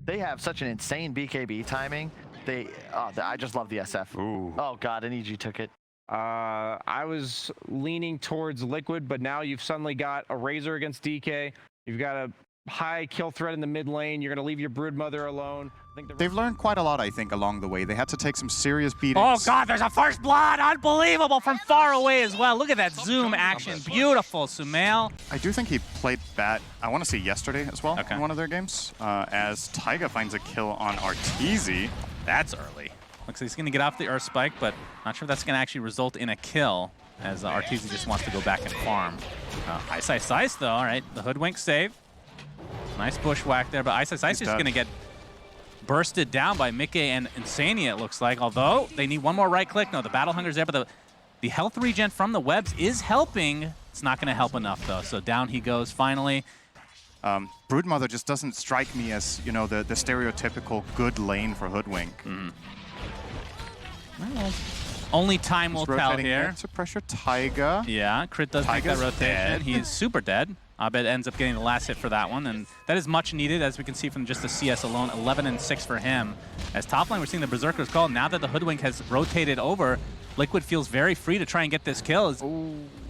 They have such an insane BKB timing. I just love the SF. Ooh. Oh god, and EG took it. I was leaning towards Liquid, but now you've suddenly got a Razor against DK. You've got a high kill threat in the mid lane. You're going to leave your Broodmother alone. I think They've learned quite a lot, I think, along the way. They had to take some serious beatings. Oh, God, there's a first blood. Unbelievable from far away as well. Look at that zoom action. Beautiful, Sumail. I do think he played bad, I want to say yesterday as well, Okay. in one of their games, as Taiga finds a kill on Arteezy. That's early. Looks like he's going to get off the Earth Spike, but not sure if that's going to actually result in a kill, as Arteezy just wants to go back and farm. Ice Ice Ice, though. All right, the Hoodwink save. Nice bushwhack there, but Ice Ice Ice is going to get bursted down by Mickey and Insania, it looks like. Although, they need one more right click. No, the Battle Hunger's there, but the health regen from the webs is helping. It's not going to help enough, though. So down he goes finally. Broodmother just doesn't strike me as, you know, the stereotypical good lane for Hoodwink. Well, only time will tell here. To pressure Taiga. Yeah, Crit does make that rotation. Dead. He's super dead. Abed ends up getting the last hit for that one, and that is much needed, as we can see from just the CS alone. 11 and 6 for him. As top lane, we're seeing the Berserker's Call. Now that the Hoodwink has rotated over, Liquid feels very free to try and get this kill. Is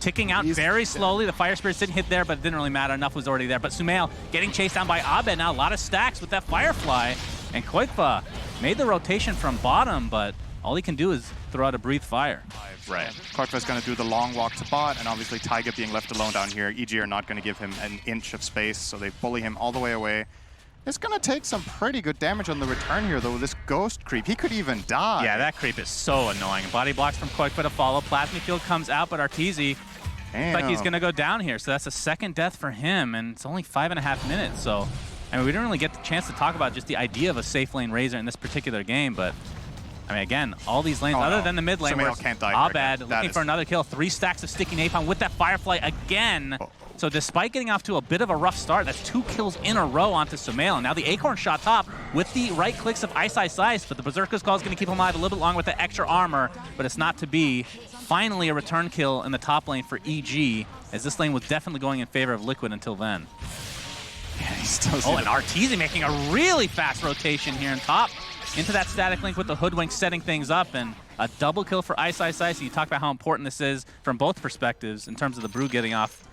ticking out very slowly. The Fire Spirit didn't hit there, but it didn't really matter. Enough was already there. But Sumail getting chased down by Abed now. A lot of stacks with that Firefly. And Koikfa made the rotation from bottom, but all he can do is throw out a Breathe Fire. Right. Koikfa's going to do the long walk to bot, and obviously Taiga being left alone down here. EG are not going to give him an inch of space, so they bully him all the way away. It's going to take some pretty good damage on the return here, though. This ghost creep, he could even die. Yeah, that creep is so annoying. Body blocks from Koikfa to follow. Plasma Field comes out, but Arteezy looks like he's going to go down here. So that's a second death for him, and it's only 5.5 minutes. So, I mean, we didn't really get the chance to talk about just the idea of a safe lane Razor in this particular game, but I mean, again, all these lanes, other than the mid lane, where Abed looking for another kill. 3 stacks of sticky napalm with that Firefly again. So despite getting off to a bit of a rough start, that's 2 kills in a row onto Sumail. And now the Acorn shot top with the right clicks of Ice Ice Ice, but the Berserker's Call is going to keep him alive a little bit longer with the extra armor, but it's not to be. Finally, a return kill in the top lane for EG, as this lane was definitely going in favor of Liquid until then. Yeah, he still and Arteezy making a really fast rotation here in top. Into that static link with the Hoodwink setting things up, and a double kill for Ice Ice Ice. You talk about how important this is from both perspectives in terms of the Brood getting off.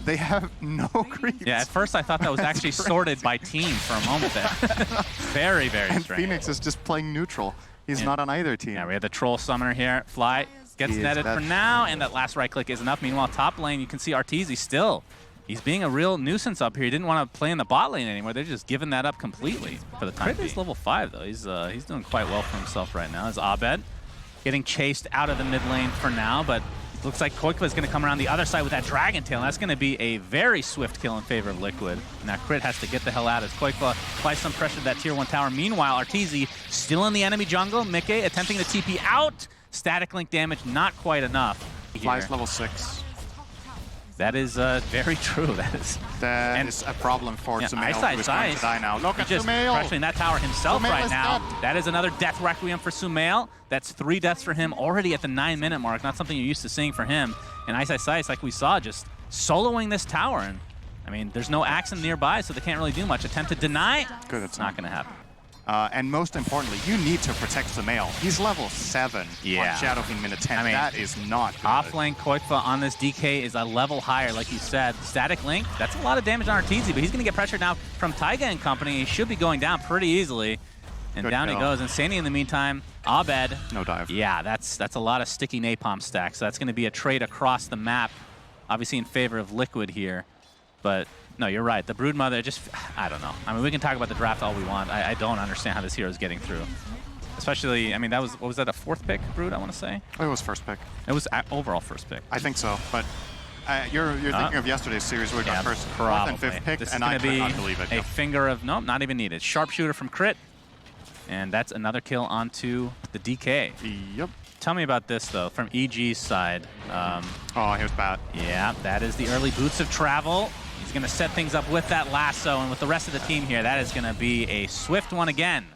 They have no creeps. Yeah, at first I thought that was actually sorted by team for a moment there. Very, very and strange. Phoenix is just playing neutral. He's not on either team. Yeah, we have the Troll Summoner here. Fly gets netted for now, and that last right click is enough. Meanwhile, top lane, you can see Arteezy still. He's being a real nuisance up here. He didn't want to play in the bot lane anymore. They're just giving that up completely for the time being. Crit is level 5, though. He's doing quite well for himself right now. As Abed getting chased out of the mid lane for now, but it looks like Koikfa is going to come around the other side with that Dragon Tail, and that's going to be a very swift kill in favor of Liquid. Now Crit has to get the hell out as Koikfa applies some pressure to that tier 1 tower. Meanwhile, Arteezy still in the enemy jungle. Mickey attempting to TP out. Static link damage, not quite enough. Flies level 6. That is very true. That is a problem for Sumail, who is going to die now. Look at just Sumail! pressuring that tower himself right now. That is another death requiem for Sumail. That's 3 deaths for him already at the 9-minute mark. Not something you're used to seeing for him. And Ice Ice Ice, like we saw, just soloing this tower. And I mean, there's no Axum nearby, so they can't really do much. Attempt to deny. Good, it's not going to happen. And most importantly, you need to protect Sumail. He's level 7 on Shadow Fiend minute 10. I mean, that is not good. Off-lane Koikfa on this DK is a level higher, like you said. Static Link, that's a lot of damage on Arteezy, but he's going to get pressure now from Taiga and company. He should be going down pretty easily. And good down kill. He goes. Insania in the meantime. Abed. No dive. Yeah, that's a lot of sticky napalm stacks. So that's going to be a trade across the map, obviously in favor of Liquid here. But no, you're right. The Broodmother just, I don't know. I mean, we can talk about the draft all we want. I don't understand how this hero is getting through. Especially, I mean, that was, what was that, a 4th pick, Brood, I want to say? It was 1st pick. It was overall 1st pick. I think so, but you're thinking of yesterday's series where we got 4th and 5th pick, and I could not believe it. A finger of, nope, not even needed. Sharpshooter from Crit, and that's another kill onto the DK. Yep. Tell me about this, though, from EG's side. Oh, he was bad. Yeah, that is the early Boots of Travel. He's going to set things up with that lasso, and with the rest of the team here, that is going to be a swift one again.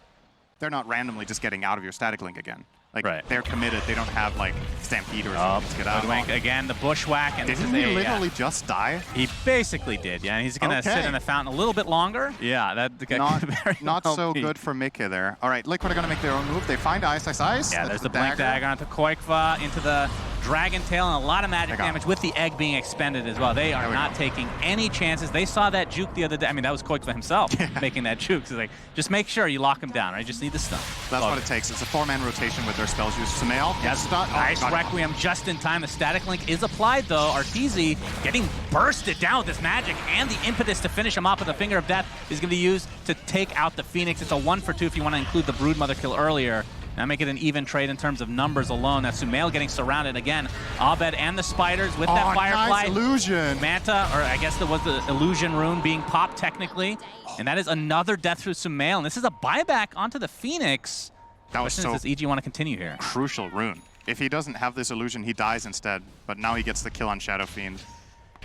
They're not randomly just getting out of your static link again. Like, Right. they're committed. They don't have, like, Stampede or something to get out. Hoodwink again, the bushwhack. And Didn't he literally just die? He basically did, yeah. And he's going to sit in the fountain a little bit longer. Yeah, that got Not so good for Mickey there. All right, Liquid are going to make their own move. They find Ice. Yeah, there's the Blink Dagger onto Koikva, into the Dragon Tail, and a lot of magic damage with the egg being expended as well. They are not taking any chances. They saw that juke the other day. I mean, that was Koikva himself making that juke. So like, just make sure you lock him down, right? Just need the stun. That's what it takes. It's a 4-man rotation with their spells used. Sumail gets stunned. Nice Requiem just in time. The static link is applied though. Arteezy getting bursted down with this magic, and the impetus to finish him off with a Finger of Death is going to be used to take out the Phoenix. It's a 1-for-2 if you want to include the Broodmother kill earlier. Now make it an even trade in terms of numbers alone. Now Sumail getting surrounded again. Abed and the spiders with that Firefly. Nice illusion. Manta, or I guess there was the illusion rune being popped technically. And that is another death through Sumail. And this is a buyback onto the Phoenix. That was so does EG want to continue here? Crucial rune. If he doesn't have this illusion, he dies instead. But now he gets the kill on Shadow Fiend.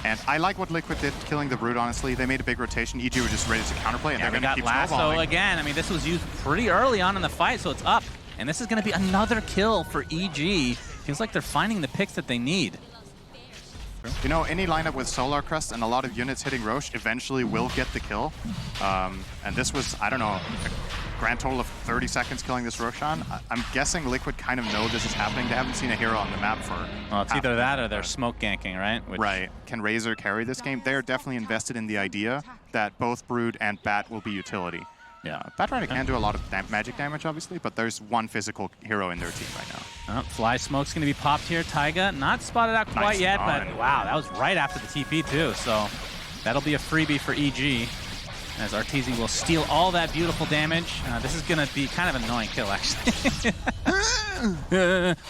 And I like what Liquid did, killing the Brood, honestly. They made a big rotation. EG were just ready to counterplay, and they're going to keep snowballing. Again. I mean, this was used pretty early on in the fight, so it's up. And this is going to be another kill for EG. Feels like they're finding the picks that they need. You know, any lineup with Solar Crest and a lot of units hitting Roche eventually will get the kill. And this was, I don't know, a grand total of 30 seconds killing this Roshan. I'm guessing Liquid kind of know this is happening. They haven't seen a hero on the map for... Well, it's either that or they're smoke ganking, right? Right. Can Razor carry this game? They're definitely invested in the idea that both Brood and Bat will be utility. Yeah, Batrider can do a lot of magic damage, obviously, but there's one physical hero in their team right now. Fly Smoke's going to be popped here. Taiga not spotted out quite yet, but wow, that was right after the TP too, so that'll be a freebie for EG, as Arteezy will steal all that beautiful damage. This is going to be kind of an annoying kill, actually.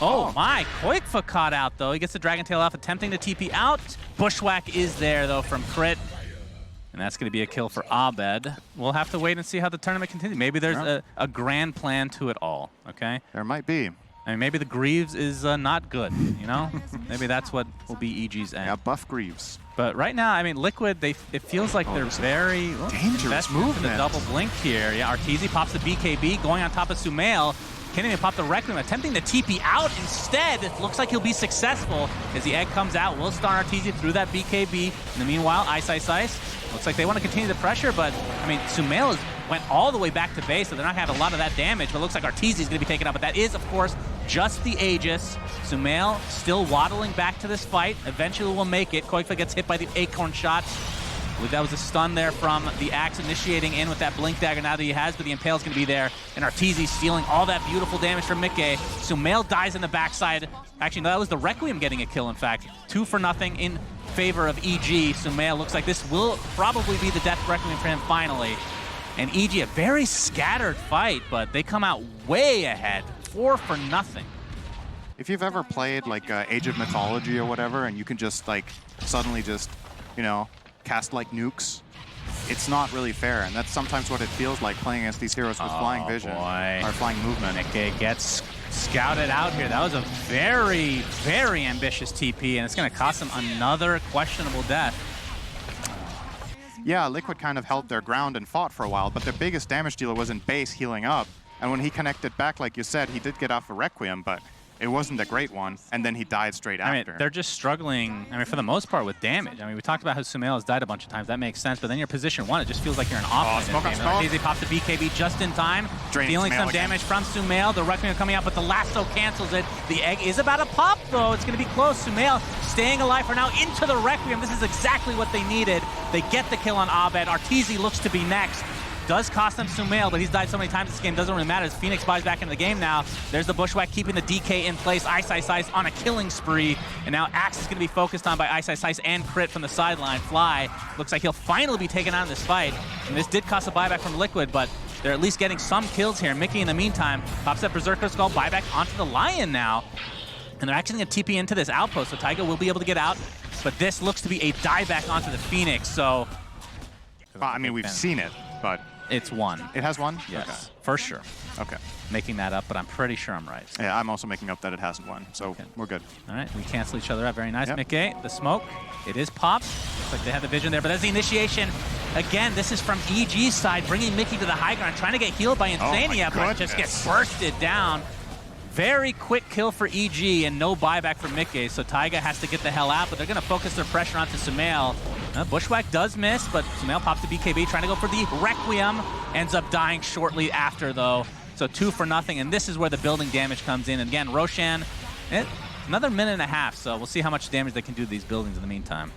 Oh my, Koikva caught out, though. He gets the Dragon Tail off, attempting to TP out. Bushwhack is there, though, from Crit. And that's going to be a kill for Abed. We'll have to wait and see how the tournament continues. Maybe there's a grand plan to it all, okay? There might be. I mean, maybe the Greaves is not good, you know? Maybe that's what will be EG's end. Yeah, buff Greaves. But right now, I mean, Liquid, it feels like they're very dangerous movement. The double blink here. Yeah, Arteezy pops the BKB, going on top of Sumail. Can't even pop the Requiem, attempting to TP out instead. It looks like he'll be successful as the egg comes out. Will stun Arteezy through that BKB. In the meanwhile, Ice. Looks like they want to continue the pressure, but I mean, Sumail went all the way back to base, so they're not going to have a lot of that damage, but it looks like Arteezy is going to be taken out. But that is, of course, just the Aegis. Sumail still waddling back to this fight. Eventually will make it. Koikva gets hit by the Acorn shot. That was a stun there from the Axe initiating in with that Blink Dagger now that he has, but the Impale's going to be there. And Arteezy stealing all that beautiful damage from Mickey. Sumail dies in the backside. Actually, no, that was the Requiem getting a kill, in fact. 2-0 in favor of EG. Sumail looks like this will probably be the death Requiem for him finally. And EG, a very scattered fight, but they come out way ahead. 4-0. If you've ever played like Age of Mythology or whatever, and you can just like suddenly just, you know, cast like nukes, it's not really fair, and that's sometimes what it feels like playing against these heroes with flying vision or flying movement. Mickey gets scouted out here. That was a very, very ambitious TP, and it's going to cost them another questionable death. Yeah, Liquid kind of held their ground and fought for a while, but their biggest damage dealer was in base healing up, and when he connected back, like you said, he did get off a Requiem, but it wasn't a great one, and then he died straight after. I mean, they're just struggling, I mean, for the most part, with damage. I mean, we talked about how Sumail has died a bunch of times. That makes sense, but then you're position 1, it just feels like you're an offense. Arteezy pops the BKB just in time, dealing some damage from Sumail. The Requiem coming out, but the lasso cancels it. The egg is about to pop, though. It's going to be close. Sumail staying alive for now into the Requiem. This is exactly what they needed. They get the kill on Abed. Arteezy looks to be next. Does cost them Sumail, but he's died so many times this game, doesn't really matter as Phoenix buys back into the game now. There's the Bushwhack keeping the DK in place. Ice on a killing spree. And now Axe is going to be focused on by Ice and Crit from the sideline. Fly looks like he'll finally be taken out in this fight. And this did cost a buyback from Liquid, but they're at least getting some kills here. Mickey, in the meantime, pops that Berserker Skull buyback onto the Lion now. And they're actually going to TP into this outpost, so Taiga will be able to get out. But this looks to be a dieback onto the Phoenix, so... Well, I mean, we've seen it, but... It's 1. It has 1? Yes, okay. for sure. Okay. Making that up, but I'm pretty sure I'm right. Yeah, I'm also making up that it hasn't 1, so we're good. All right, we cancel each other out. Very nice, Mickey. The smoke, it is popped. Looks like they have the vision there, but that's the initiation. Again, this is from EG's side, bringing Mickey to the high ground, trying to get healed by Insania, but just gets bursted down. Very quick kill for EG and no buyback for Mickey, so Taiga has to get the hell out, but they're going to focus their pressure onto Sumail. Bushwhack does miss, but Sumail pops the BKB, trying to go for the Requiem. Ends up dying shortly after, though. So 2 for nothing, and this is where the building damage comes in. And again, Roshan, another minute and a half, so we'll see how much damage they can do to these buildings in the meantime.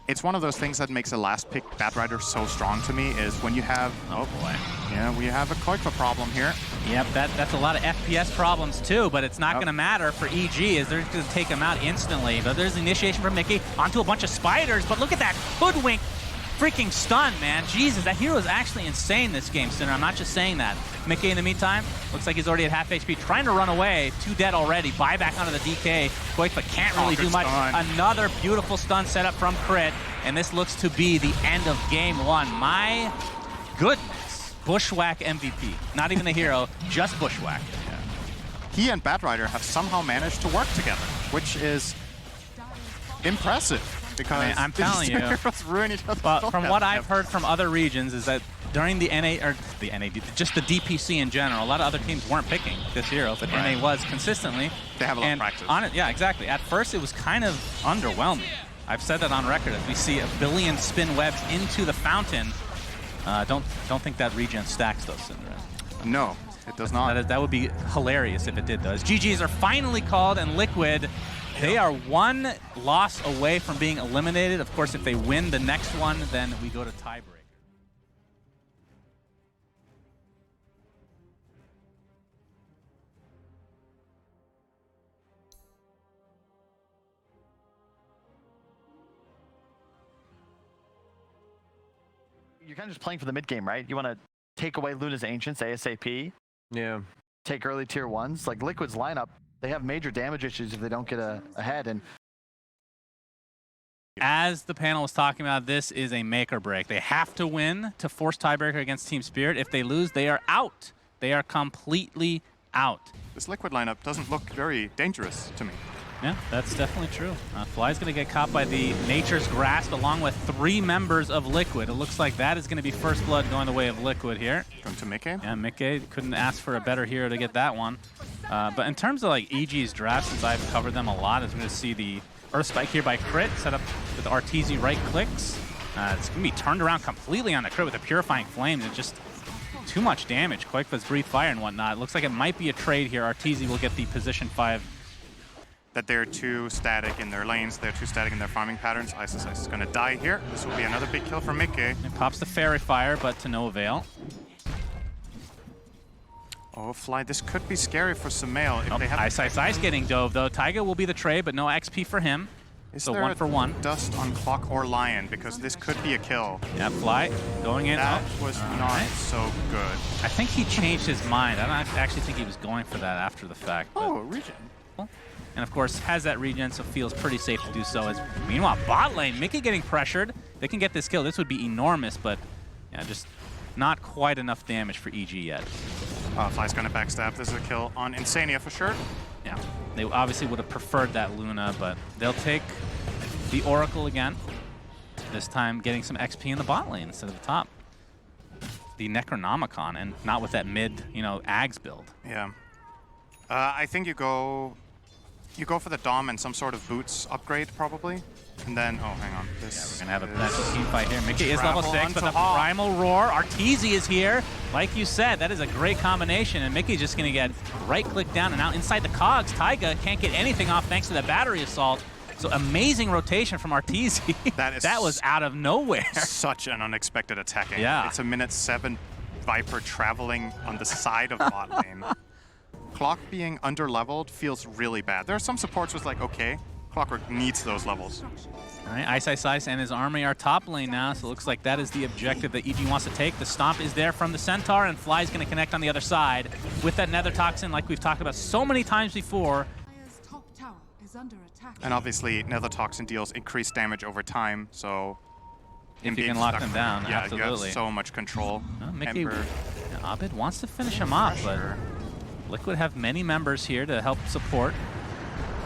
It's one of those things that makes a last pick Batrider so strong to me is when you have, oh boy. Yeah, we have a Koikfa problem here. Yep, that's a lot of FPS problems too, but it's not going to matter for EG as they're going to take him out instantly. But there's initiation from Mickey onto a bunch of spiders, but look at that hoodwink freaking stun, man. Jesus, that hero is actually insane this game, Sinner. I'm not just saying that. Mickey, in the meantime, looks like he's already at half HP, trying to run away. 2 dead already. Buyback onto the DK. Koikfa can't really do much. Stun. Another beautiful stun setup from Crit, and this looks to be the end of game 1. My goodness. Bushwhack MVP. Not even the hero, just Bushwhack. Yeah. He and Batrider have somehow managed to work together, which is impressive. Because I'm telling you, ruin each other. But from what I've heard from other regions is that during the just the DPC in general, a lot of other teams weren't picking this hero, but right. NA was consistently. They have a lot of practice. Yeah, exactly. At first, it was kind of underwhelming. I've said that on record. As we see a billion spin webs into the fountain, don't think that regen stacks though, SYNDEREN. No, it does not. That would be hilarious if it did, though. As GGs are finally called, and Liquid, they are 1 loss away from being eliminated. Of course, if they win the next one, then we go to tiebreaker. You're kind of just playing for the mid game, right? You want to take away Luna's Ancients ASAP. Yeah. Take early tier 1s. Like Liquid's lineup, they have major damage issues if they don't get ahead. And as the panel was talking about, this is a make or break. They have to win to force tiebreaker against Team Spirit. If they lose, they are out. They are completely out. This Liquid lineup doesn't look very dangerous to me. Yeah, that's definitely true. Fly's going to get caught by the Nature's Grasp along with 3 members of Liquid. It looks like that is going to be first blood going the way of Liquid here. Going to Mickey? Yeah, Mickey couldn't ask for a better hero to get that one. But in terms of like EG's draft, since I've covered them a lot, is going to see the Earth Spike here by Crit, set up with RTZ right clicks. It's going to be turned around completely on the Crit with a Purifying Flame. It's just too much damage. Koikfa's Breathe Fire and whatnot. It looks like it might be a trade here. RTZ will get the position 5. That they're too static in their lanes, they're too static in their farming patterns. Ice is going to die here. This will be another big kill for Mickey. It pops the Fairy Fire, but to no avail. Oh, Fly, this could be scary for Sumail if they have... Ice getting dove, though. Taiga will be the trade, but no XP for him. Is so there 1 for 1. Dust on Clock or Lion? Because this could be a kill. Yeah, Fly going in. That was not so good. I think he changed his mind. I don't actually think he was going for that after the fact. Oh, regen. And of course, has that regen, so feels pretty safe to do so. As meanwhile, bot lane, Mickey getting pressured. They can get this kill. This would be enormous, but yeah, just not quite enough damage for EG yet. Fly's going to backstab. This is a kill on Insania for sure. Yeah, they obviously would have preferred that Luna, but they'll take the Oracle again. This time getting some XP in the bot lane instead of the top. The Necronomicon, and not with that mid, Ags build. Yeah. I think you go for the Dom and some sort of boots upgrade, probably. And then, oh, hang on. We're going to have a potential team fight here. Mickey is level 6, but the Primal Roar. Arteezy is here. Like you said, that is a great combination, and Mickey's just going to get right-click down and out inside the cogs. Taiga can't get anything off thanks to that battery assault. So amazing rotation from Arteezy. That was out of nowhere. Such an unexpected attacking. Yeah. It's a minute 7 Viper traveling on the side of bot lane. Clock being under-leveled feels really bad. There are some supports was like, okay, Clockwork needs those levels. All right, Ice and his army are top lane now, so it looks like that is the objective that EG wants to take. The Stomp is there from the Centaur, and Fly's going to connect on the other side with that Nether Toxin like we've talked about so many times before. And obviously, Nether Toxin deals increased damage over time, so... If you can lock them down, yeah, absolutely. you have so much control. Mickey, Abed wants to finish him off, but Liquid have many members here to help support.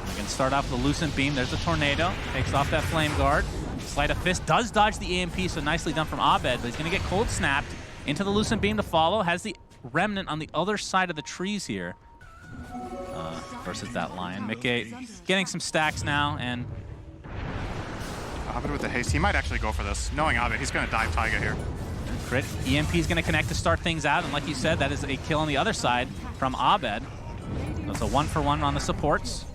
We can start off with the Lucent Beam. There's a Tornado. Takes off that Flame Guard. Sleight of Fist does dodge the EMP, so nicely done from Abed, but he's going to get cold snapped into the Lucent Beam to follow. Has the remnant on the other side of the trees here versus that Lion. Mickey getting some stacks now, and Abed with the haste. He might actually go for this. Knowing Abed, he's going to dive Taiga here. Crit. EMP is going to connect to start things out, and like you said, that is a kill on the other side from Abed. That's a 1-for-1 on the supports.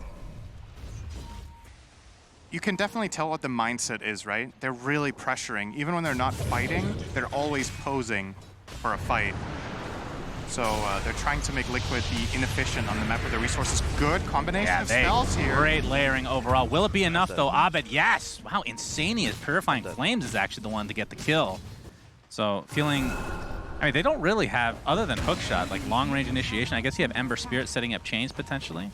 You can definitely tell what the mindset is, right? They're really pressuring. Even when they're not fighting, they're always posing for a fight. So they're trying to make Liquid be inefficient on the map with their resources. Good combination of spells here. Great layering overall. Will it be enough, though? Abed, yes! Wow, Insanious Purifying Flames is actually the one to get the kill. So feeling, I mean, they don't really have, other than hookshot, like long-range initiation. I guess you have Ember Spirit setting up chains, potentially.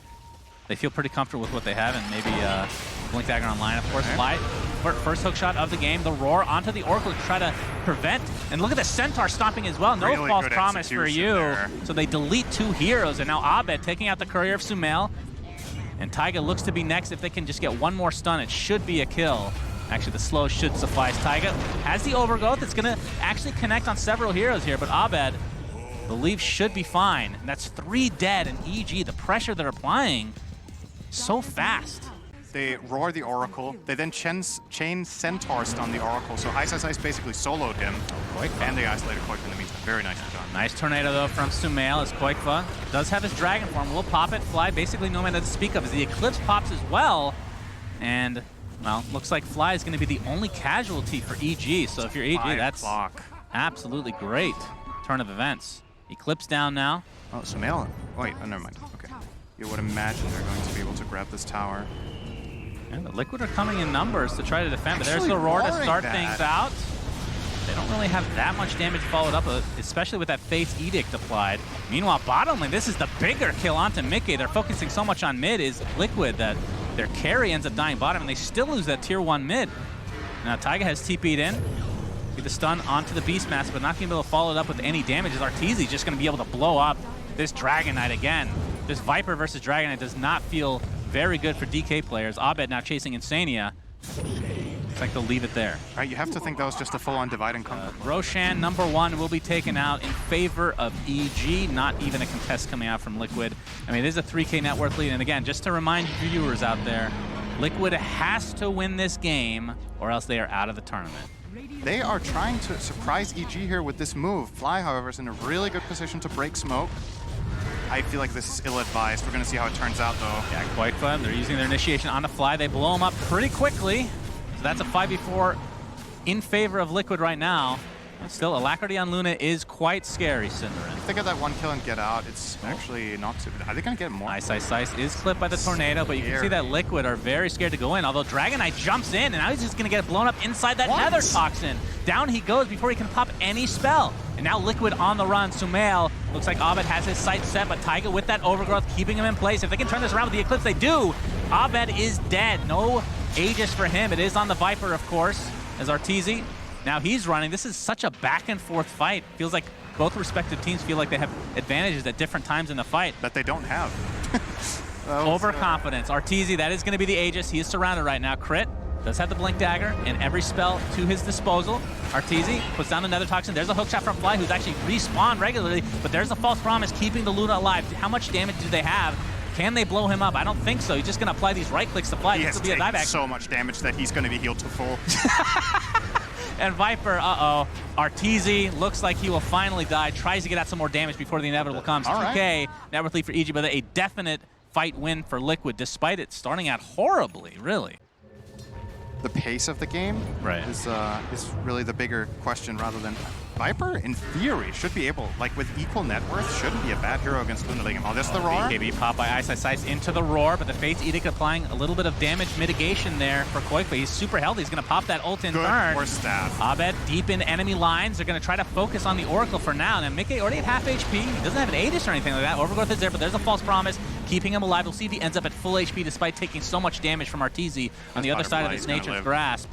They feel pretty comfortable with what they have, and maybe Blink Dagger online, of course. Fly, first hookshot of the game. The Roar onto the Oracle to try to prevent. And look at the Centaur stomping as well. No really false promise for you. There. So they delete 2 heroes, and now Abed taking out the Courier of Sumail. And Taiga looks to be next. If they can just get one more stun, it should be a kill. Actually, the slow should suffice. Taiga has the overgrowth. It's going to actually connect on several heroes here, but Abed believes should be fine. And that's 3 dead, and EG, the pressure they're applying, so fast. They roar the Oracle. They then chain Centaurs on the Oracle. So Ice basically soloed him. And they isolated Koikfa in the meantime. Very nicely done. Nice tornado, though, from Sumail as Koikfa does have his Dragon form. Will pop it. Fly basically no mana to speak of as the Eclipse pops as well. And, well, looks like Fly is going to be the only casualty for EG. So if you're EG, that's absolutely great turn of events. Eclipse down now. Oh, Sumail. Wait, oh, never mind. Okay. You would imagine they're going to be able to grab this tower. And the Liquid are coming in numbers to try to defend, but there's the Roar to start things out. They don't really have that much damage followed up, especially with that Fate's Edict applied. Meanwhile, bottom lane, this is the bigger kill onto Mickey. They're focusing so much on mid is Liquid that their carry ends up dying bottom, and they still lose that tier 1 mid. Now Taiga has TP'd in. Get the stun onto the Beastmaster, but not going to be able to follow it up with any damage, as Arteezy just going to be able to blow up this Dragon Knight again. This Viper versus Dragon Knight does not feel very good for DK players. Abed now chasing Insania. Looks like they'll leave it there. Right, you have to think that was just a full-on divide and conquer. Roshan, #1, will be taken out in favor of EG. Not even a contest coming out from Liquid. I mean, it is a 3K net worth lead. And again, just to remind viewers out there, Liquid has to win this game or else they are out of the tournament. They are trying to surprise EG here with this move. Fly, however, is in a really good position to break smoke. I feel like this is ill-advised. We're going to see how it turns out, though. Yeah, quite fun. They're using their initiation on the Fly. They blow him up pretty quickly. So that's a 5v4 in favor of Liquid right now. And still, Alacrity on Luna is quite scary, SyndereN. If they get that 1 kill and get out, it's actually not too bad. Are they going to get more? Ice is clipped by the tornado, but you can see that Liquid are very scared to go in, although Dragon Knight jumps in, and now he's just going to get blown up inside that Nether Toxin. Down he goes before he can pop any spell. And now Liquid on the run. Sumail looks like Abed has his sights set, but Taiga with that overgrowth keeping him in place. If they can turn this around with the Eclipse, they do. Abed is dead. No Aegis for him. It is on the Viper, of course, as Arteezy. Now he's running. This is such a back and forth fight. Feels like both respective teams feel like they have advantages at different times in the fight. That they don't have. Overconfidence. Arteezy, that is going to be the Aegis. He is surrounded right now. Crit does have the Blink Dagger and every spell to his disposal. Arteezy puts down another Toxin. There's a hookshot from Fly, who's actually respawned regularly, but there's a false promise keeping the Luna alive. How much damage do they have? Can they blow him up? I don't think so. He's just going to apply these right clicks to Fly. He has taken so much damage that he's going to be healed to full. And Viper, Arteezy looks like he will finally die. Tries to get out some more damage before the inevitable comes. 2K, net worth lead for EG, but a definite fight win for Liquid, despite it starting out horribly, really. The pace of the game is really the bigger question rather than... Viper, in theory, should be able, like with equal net worth, shouldn't be a bad hero against Luna League. Oh, there's the Roar. BKB pop by Ice into the Roar, but the Fate's Edict applying a little bit of damage mitigation there for Koikfa. He's super healthy. He's going to pop that ult in turn. Good staff. Abed deep in enemy lines. They're going to try to focus on the Oracle for now. Now, Mickey already at half HP. He doesn't have an Aegis or anything like that. Overgrowth is there, but there's a false promise keeping him alive. We'll see if he ends up at full HP despite taking so much damage from Arteezy on the other side of this Nature's Grasp.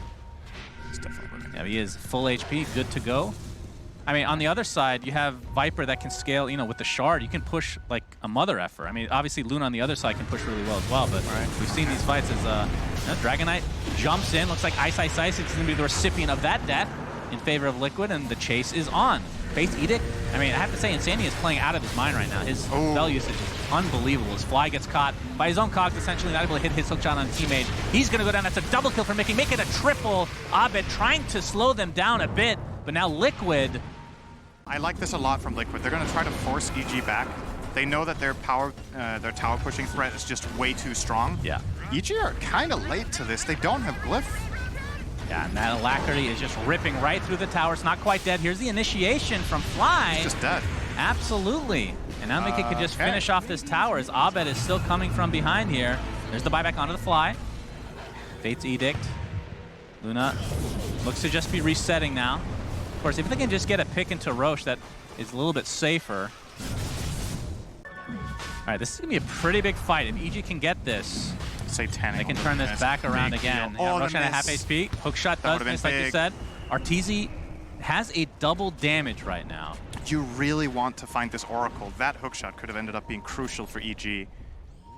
Yeah, he is full HP, good to go. I mean, on the other side, you have Viper that can scale, you know, with the Shard. You can push like a mother effer. I mean, obviously Luna on the other side can push really well as well, but we've seen these fights as Dragon Knight jumps in. Looks like Ice is going to be the recipient of that death. in favor of Liquid, and the chase is on. Fate's Edict, I mean, I have to say, Insanity is playing out of his mind right now. His spell usage is unbelievable. His Fly gets caught by his own cogs, essentially not able to hit his hook shot on his teammate. He's going to go down. That's a double kill for Mickey. Make it a triple. Abed trying to slow them down a bit, but now Liquid. I like this a lot from Liquid. They're going to try to force EG back. They know that their tower pushing threat is just way too strong. Yeah. EG are kind of late to this. They don't have Glyph. Yeah, and that Alacrity is just ripping right through the tower. It's not quite dead. Here's the initiation from Fly. It's just dead. Absolutely. And now Mickey could just finish off this tower as Abed is still coming from behind here. There's the buyback onto the Fly. Fate's Edict. Luna looks to just be resetting now. Of course, if they can just get a pick into Roche, that is a little bit safer. All right, this is going to be a pretty big fight. If EG can get this, Satanic. they can turn this back around again. Yeah, Roche at half HP. Hookshot does miss, like you said. Arteezy has a double damage right now. You really want to find this Oracle. That hookshot could have ended up being crucial for EG.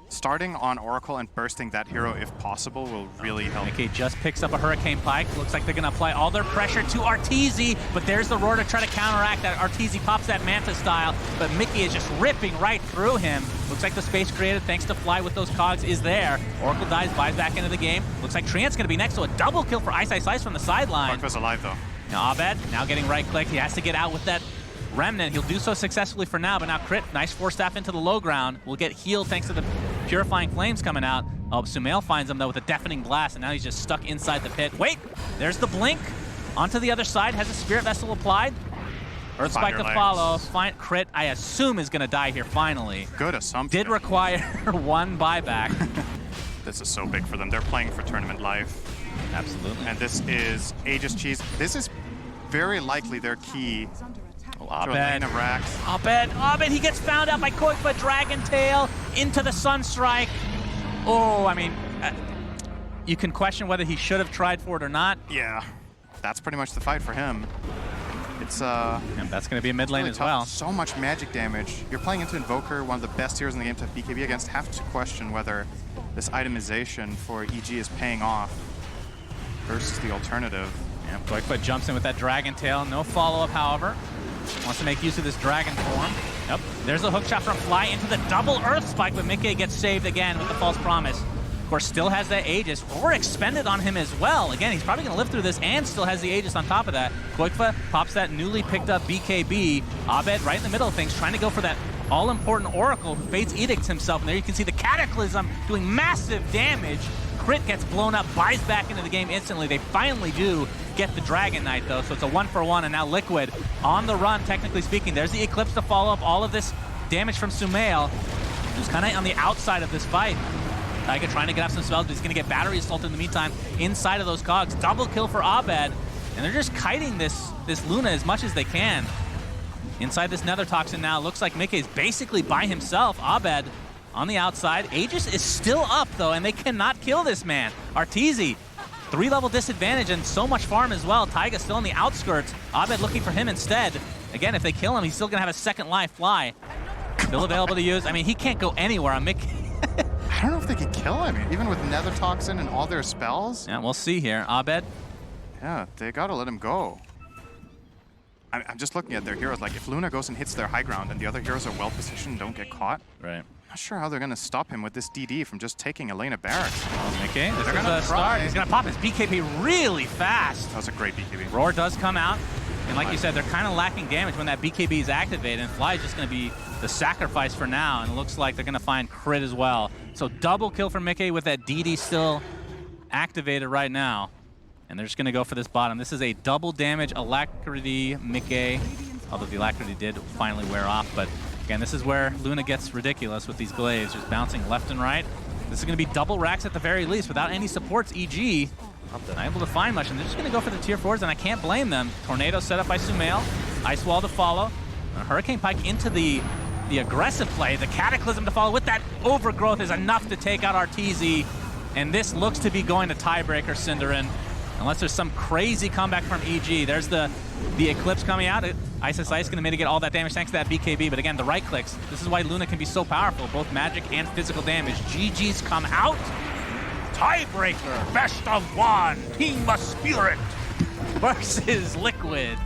Starting on Oracle and bursting that hero, if possible, will really help. Mickey just picks up a Hurricane Pike. Looks like they're going to apply all their pressure to Arteezy, but there's the roar to try to counteract that. Arteezy pops that Manta style, but Mickey is just ripping right through him. Looks like the space created thanks to Fly with those cogs is there. Oracle dies, buys back into the game. Looks like Treant's going to be next, so a double kill for Ice Ice Ice from the sideline. Quackfa's alive, though. Now Abed, now getting right-click. He has to get out with that Remnant. He'll do so successfully for now, but now Crit, nice Force Staff into the low ground. Will get healed thanks to the Purifying Flames coming out. Oh, Sumail finds him, though, with a Deafening Blast, and now he's just stuck inside the pit. Wait, there's the Blink. Onto the other side, has a Spirit Vessel applied. Earth Spike to follow. Crit, I assume, is going to die here finally. Good assumption. Did require one buyback. This is so big for them. They're playing for tournament life. Absolutely. And this is Aegis Cheese. This is very likely their key. Abed. Abed, he gets found out by Koikfa, Dragon Tail into the Sunstrike. Oh, I mean, you can question whether he should have tried for it or not. Yeah, that's pretty much the fight for him. It's and that's going to be a mid lane really as tough. well. So much magic damage. You're playing into Invoker, one of the best heroes in the game to have BKB against. Have to question whether this itemization for EG is paying off versus the alternative. Yeah, Koikfa jumps in with that Dragon Tail. No follow-up, however. Wants to make use of this dragon form. Yep. There's a hookshot from Fly into the double Earth Spike, but Mickey gets saved again with the False Promise. Of course, still has that Aegis. Or expended on him as well. Again, he's probably going to live through this and still has the Aegis on top of that. Koikfa pops that newly picked up BKB. Abed right in the middle of things, trying to go for that all-important Oracle. Fate's Edict himself, and there you can see the Cataclysm doing massive damage. Crit gets blown up, buys back into the game instantly. They finally do get the Dragon Knight, though, so it's a 1-for-1, and now Liquid on the run, technically speaking. There's the Eclipse to follow up all of this damage from Sumail, who's kind of on the outside of this fight. Taiga trying to get up some spells, but he's going to get Battery Assault in the meantime inside of those cogs. Double kill for Abed, and they're just kiting this Luna as much as they can. Inside this Nether Toxin now, looks like Mickey is basically by himself. Abed on the outside. Aegis is still up, though, and they cannot kill this man. Arteezy, 3-level disadvantage and so much farm as well. Taiga still on the outskirts. Abed looking for him instead. Again, if they kill him, he's still going to have a second life. Fly still available to use. I mean, he can't go anywhere on Mickey. I don't know if they can kill him, even with Nether Toxin and all their spells. Yeah, we'll see here. Abed. Yeah, they got to let him go. I'm just looking at their heroes. Like, if Luna goes and hits their high ground and the other heroes are well-positioned and don't get caught, right. Not sure how they're going to stop him with this DD from just taking Elena Barracks. Oh, Mickey, this is the start. He's going to pop his BKB really fast. That was a great BKB. Roar does come out. And like you said, they're kind of lacking damage when that BKB is activated. And Fly is just going to be the sacrifice for now. And it looks like they're going to find Crit as well. So double kill for Mickey with that DD still activated right now. And they're just going to go for this bottom. This is a double damage Alacrity Mickey. Although the Alacrity did finally wear off. But again, this is where Luna gets ridiculous with these glaives, just bouncing left and right. This is going to be double racks at the very least without any supports. EG not able to find much, and they're just going to go for the tier 4s, and I can't blame them. Tornado set up by Sumail, Ice Wall to follow, and a Hurricane Pike into the aggressive play. The Cataclysm to follow with that Overgrowth is enough to take out Arteezy, and this looks to be going to tiebreaker, SYNDEREN. Unless there's some crazy comeback from EG. There's the Eclipse coming out. Ice going to mitigate all that damage thanks to that BKB. But again, the right clicks. This is why Luna can be so powerful, both magic and physical damage. GG's come out. Tiebreaker, best of one, Team of Spirit. versus Liquid.